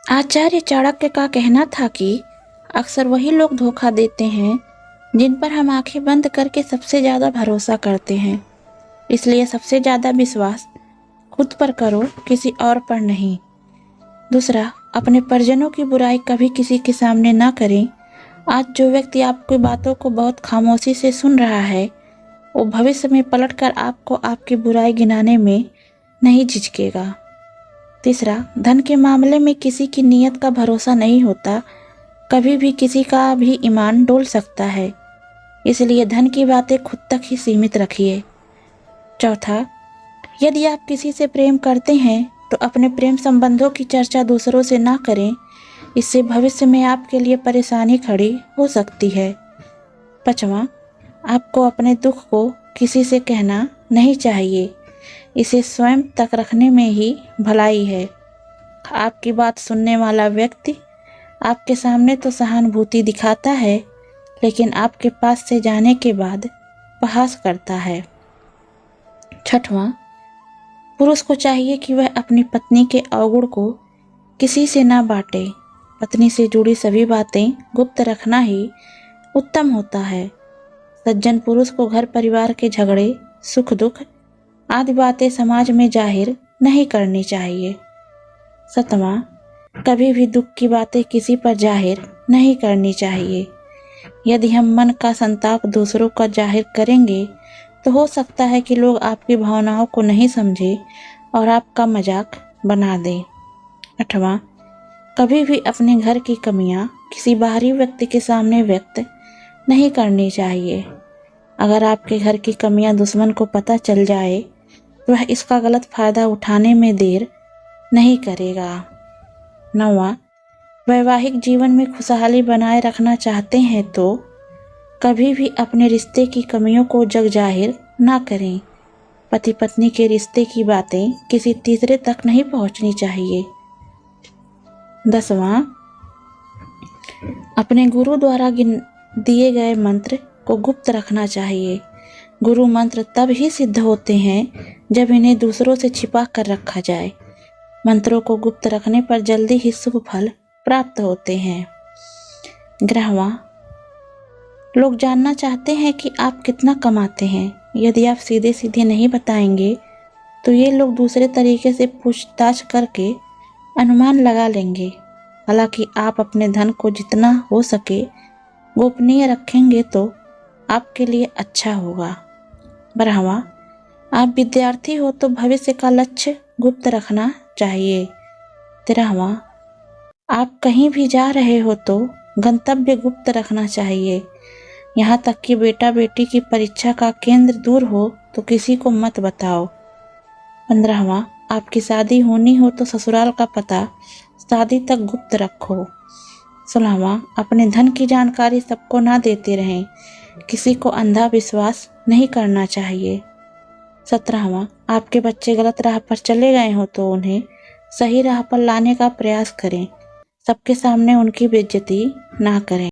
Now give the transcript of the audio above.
आचार्य चाणक्य का कहना था कि अक्सर वही लोग धोखा देते हैं जिन पर हम आंखें बंद करके सबसे ज़्यादा भरोसा करते हैं। इसलिए सबसे ज़्यादा विश्वास खुद पर करो, किसी और पर नहीं। दूसरा, अपने परिजनों की बुराई कभी किसी के सामने ना करें। आज जो व्यक्ति आपकी बातों को बहुत खामोशी से सुन रहा है, वो भविष्य में पलटकर आपको आपकी बुराई गिनाने में नहीं झिझकेगा। तीसरा, धन के मामले में किसी की नीयत का भरोसा नहीं होता। कभी भी किसी का भी ईमान डोल सकता है, इसलिए धन की बातें खुद तक ही सीमित रखिए। चौथा, यदि आप किसी से प्रेम करते हैं तो अपने प्रेम संबंधों की चर्चा दूसरों से ना करें। इससे भविष्य में आपके लिए परेशानी खड़ी हो सकती है। पाँचवां, आपको अपने दुख को किसी से कहना नहीं चाहिए। इसे स्वयं तक रखने में ही भलाई है। आपकी बात सुनने वाला व्यक्ति आपके सामने तो सहानुभूति दिखाता है, लेकिन आपके पास से जाने के बाद उपहास करता है। छठवां, पुरुष को चाहिए कि वह अपनी पत्नी के अवगुण को किसी से ना बांटे। पत्नी से जुड़ी सभी बातें गुप्त रखना ही उत्तम होता है। सज्जन पुरुष को घर परिवार के झगड़े, सुख दुख आदि बातें समाज में जाहिर नहीं करनी चाहिए। सातवां, कभी भी दुख की बातें किसी पर जाहिर नहीं करनी चाहिए। यदि हम मन का संताप दूसरों का जाहिर करेंगे तो हो सकता है कि लोग आपकी भावनाओं को नहीं समझे और आपका मजाक बना दें। आठवां, कभी भी अपने घर की कमियां किसी बाहरी व्यक्ति के सामने व्यक्त नहीं करनी चाहिए। अगर आपके घर की कमियां दुश्मन को पता चल जाए तो वह इसका गलत फायदा उठाने में देर नहीं करेगा। नौवां, वैवाहिक जीवन में खुशहाली बनाए रखना चाहते हैं तो कभी भी अपने रिश्ते की कमियों को जग जाहिर ना करें। पति पत्नी के रिश्ते की बातें किसी तीसरे तक नहीं पहुंचनी चाहिए। 10वां, अपने गुरु द्वारा दिए गए मंत्र को गुप्त रखना चाहिए। गुरु मंत्र तब ही सिद्ध होते हैं जब इन्हें दूसरों से छिपा कर रखा जाए। मंत्रों को गुप्त रखने पर जल्दी ही शुभ फल प्राप्त होते हैं। 11वां, लोग जानना चाहते हैं कि आप कितना कमाते हैं। यदि आप सीधे सीधे नहीं बताएंगे तो ये लोग दूसरे तरीके से पूछताछ करके अनुमान लगा लेंगे। हालांकि आप अपने धन को जितना हो सके गोपनीय रखेंगे तो आपके लिए अच्छा होगा। 12वां, आप विद्यार्थी हो तो भविष्य का लक्ष्य गुप्त रखना चाहिए। 13वां, आप कहीं भी जा रहे हो तो गंतव्य गुप्त रखना चाहिए। यहाँ तक कि बेटा बेटी की परीक्षा का केंद्र दूर हो तो किसी को मत बताओ। 15वां, आपकी शादी होनी हो तो ससुराल का पता शादी तक गुप्त रखो। 16वां, अपने धन की जानकारी सबको ना देते रहें। किसी को अंधा विश्वास नहीं करना चाहिए। 17वां, आपके बच्चे गलत राह पर चले गए हो तो उन्हें सही राह पर लाने का प्रयास करें। सबके सामने उनकी बेइज्जती ना करें।